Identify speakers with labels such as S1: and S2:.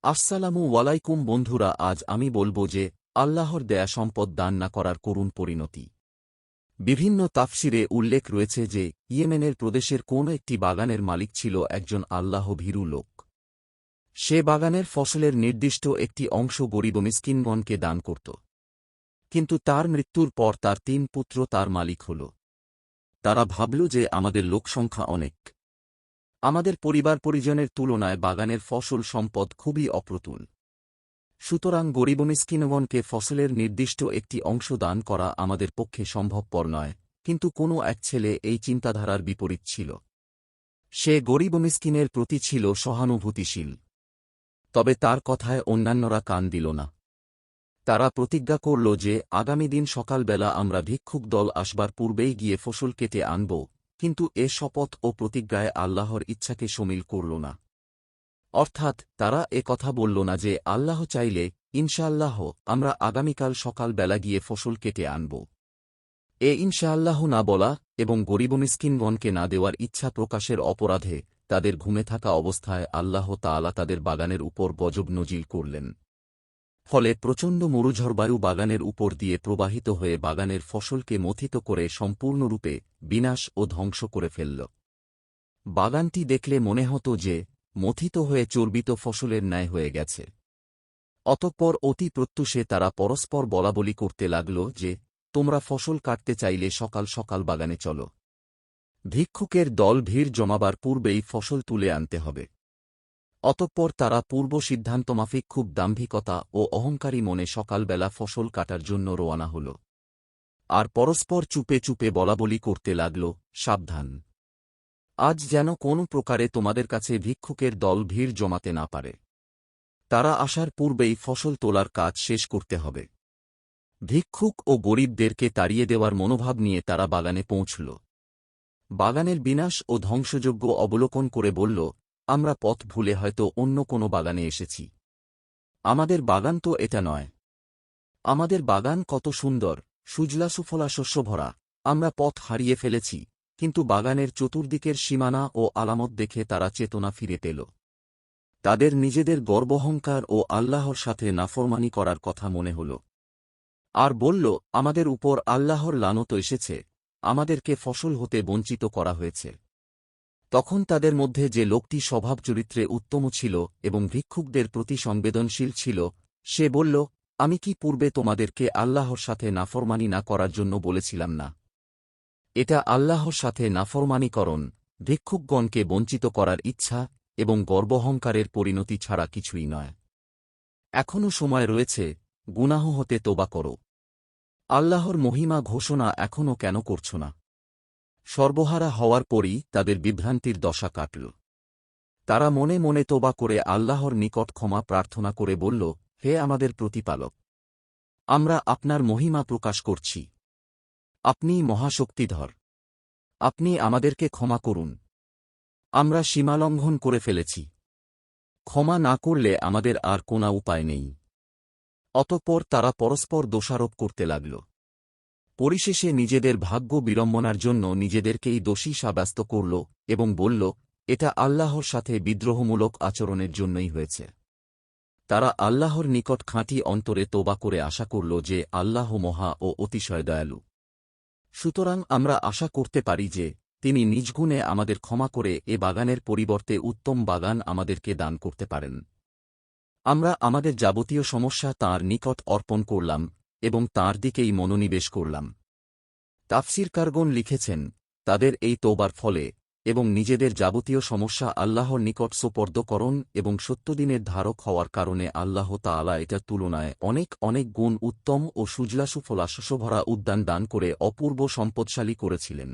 S1: আসসালামু আলাইকুম বন্ধুরা, আজ আমি বলবো যে আল্লাহর দেয়া সম্পদ দান না করার করুণ পরিণতি। বিভিন্ন তাফসিরে উল্লেখ রয়েছে যে ইয়েমেনের প্রদেশের কোন একটি বাগানের মালিক ছিল একজন আল্লাহ ভীরু লোক। সে বাগানের ফসলের নির্দিষ্ট একটি অংশ গরিব মিসকিনগণকে দান করত। কিন্তু তার মৃত্যুর পর তার 3 পুত্র তার মালিক হল। তারা ভাবল যে আমাদের লোকসংখ্যা অনেক, আমাদের পরিবার পরিজনের তুলনায় বাগানের ফসল সম্পদ খুবই অপ্রতুল, সুতরাং গরিব মিসকিনগণকে ফসলের নির্দিষ্ট একটি অংশ দান করা আমাদের পক্ষে সম্ভবপর নয়। কিন্তু কোনো এক ছেলে এই চিন্তাধারার বিপরীত ছিল। সে গরিব মিসকিনের প্রতি ছিল সহানুভূতিশীল। তবে তার কথায় অন্যান্যরা কান দিল না। তারা প্রতিজ্ঞা করল যে আগামী দিন সকালবেলা আমরা ভিক্ষুক দল আসবার পূর্বেই গিয়ে ফসল কেটে আনব, কিন্তু এ শপথ ও প্রতিজ্ঞায় আল্লাহর ইচ্ছাকে শমিল করল না। অর্থাৎ তারা এ কথা বলল না যে আল্লাহ চাইলে ইনশাআল্লাহ আমরা আগামীকাল সকালবেলা গিয়ে ফসল কেটে আনব। এ ইনশাআল্লাহ না বলা এবং গরিব মিসকিনগণকে না দেওয়ার ইচ্ছা প্রকাশের অপরাধে তাদের ঘুমে থাকা অবস্থায় আল্লাহ তাআলা তাদের বাগানের উপর গজব নজিল করলেন। ফলে প্রচণ্ড মরুঝড়বায়ু বাগানের উপর দিয়ে প্রবাহিত হয়ে বাগানের ফসলকে মথিত করে সম্পূর্ণরূপে বিনাশ ও ধ্বংস করে ফেলল। বাগানটি দেখলে মনে হতো যে মথিত হয়ে চর্বিত ফসলের ন্যায় হয়ে গেছে। অতঃপর অতি প্রত্যুষে তারা পরস্পর বলাবলি করতে লাগল যে তোমরা ফসল কাটতে চাইলে সকাল সকাল বাগানে চলো। ভিক্ষুকের দল ভিড় জমাবার পূর্বেই ফসল তুলে আনতে হবে। অতঃপর তারা পূর্ব সিদ্ধান্তমাফিক খুব দাম্ভিকতা ও অহংকারী মনে সকালবেলা ফসল কাটার জন্য রওয়ানা হল। আর পরস্পর চুপে চুপে বলাবলি করতে লাগল, সাবধান, আজ যেন কোন প্রকারে তোমাদের কাছে ভিক্ষুকের দল ভিড় জমাতে না পারে। তারা আসার পূর্বেই ফসল তোলার কাজ শেষ করতে হবে। ভিক্ষুক ও গরিবদেরকে তাড়িয়ে দেওয়ার মনোভাব নিয়ে তারা বাগানে পৌঁছল। বাগানের বিনাশ ও ধ্বংসযজ্ঞ অবলোকন করে বলল, আমরা পথ ভুলে হয়তো অন্য কোনো বাগানে এসেছি। আমাদের বাগান তো এটা নয়। আমাদের বাগান কত সুন্দর, সুজলা সুফলা শস্য ভরা। আমরা পথ হারিয়ে ফেলেছি। কিন্তু বাগানের চতুর্দিকের সীমানা ও আলামত দেখে তারা চেতনা ফিরে পেল। তাদের নিজেদের গর্বহংকার ও আল্লাহর সাথে নাফরমানি করার কথা মনে হল। আর বলল, আমাদের উপর আল্লাহর লানত এসেছে, আমাদেরকে ফসল হতে বঞ্চিত করা হয়েছে। তখন তাদের মধ্যে যে লোকটি স্বভাব চরিত্রে উত্তম ছিল এবং ভিক্ষুকদের প্রতি সংবেদনশীল ছিল, সে বলল, আমি কি পূর্বে তোমাদেরকে আল্লাহর সাথে নাফরমানি না করার জন্য বলেছিলাম না? এটা আল্লাহর সাথে নাফরমানিকরণ, ভিক্ষুকগণকে বঞ্চিত করার ইচ্ছা এবং গর্বহংকারের পরিণতি ছাড়া কিছুই নয়। এখনও সময় রয়েছে, গুনাহ হতে তোবা করো। আল্লাহর মহিমা ঘোষণা এখনও কেন করছ না? সর্বহারা হওয়ার পরই তাদের বিভ্রান্তির দশা কাটল। তারা মনে মনে তোবা করে আল্লাহর নিকট ক্ষমা প্রার্থনা করে বলল, হে আমাদের প্রতিপালক, আমরা আপনার মহিমা প্রকাশ করছি। আপনিই মহাশক্তিধর। আপনি আমাদেরকে ক্ষমা করুন। আমরা সীমালঙ্ঘন করে ফেলেছি। ক্ষমা না করলে আমাদের আর কোনো উপায় নেই। অতঃপর তারা পরস্পর দোষারোপ করতে লাগল। পরিশেষে নিজেদের ভাগ্য বিড়ম্বনার জন্য নিজেদেরকেই দোষী সাব্যস্ত করল এবং বলল, এটা আল্লাহর সাথে বিদ্রোহমূলক আচরণের জন্যই হয়েছে। তারা আল্লাহর নিকট খাঁটি অন্তরে তোবা করে আশা করল যে আল্লাহ মহা ও অতিশয় দয়ালু। সুতরাং আমরা আশা করতে পারি যে তিনি নিজ গুণে আমাদের ক্ষমা করে এ বাগানের পরিবর্তে উত্তম বাগান আমাদেরকে দান করতে পারেন। আমরা আমাদের যাবতীয় সমস্যা তাঁর নিকট অর্পণ করলাম এবং তাঁর দিকেই মনোনিবেশ করলাম। তাফসীরকারগণ লিখেছেন, তাদের এই তওবার ফলে এবং নিজেদের যাবতীয় সমস্যা আল্লাহর নিকট সোপর্দকরণ এবং সত্যদিনের ধারক হওয়ার কারণে আল্লাহ তাআলা এটার তুলনায় অনেক অনেক গুণ উত্তম ও সুজলা সুফলা শস্যভরা উদ্যান দান করে অপূর্ব সম্পদশালী করেছিলেন।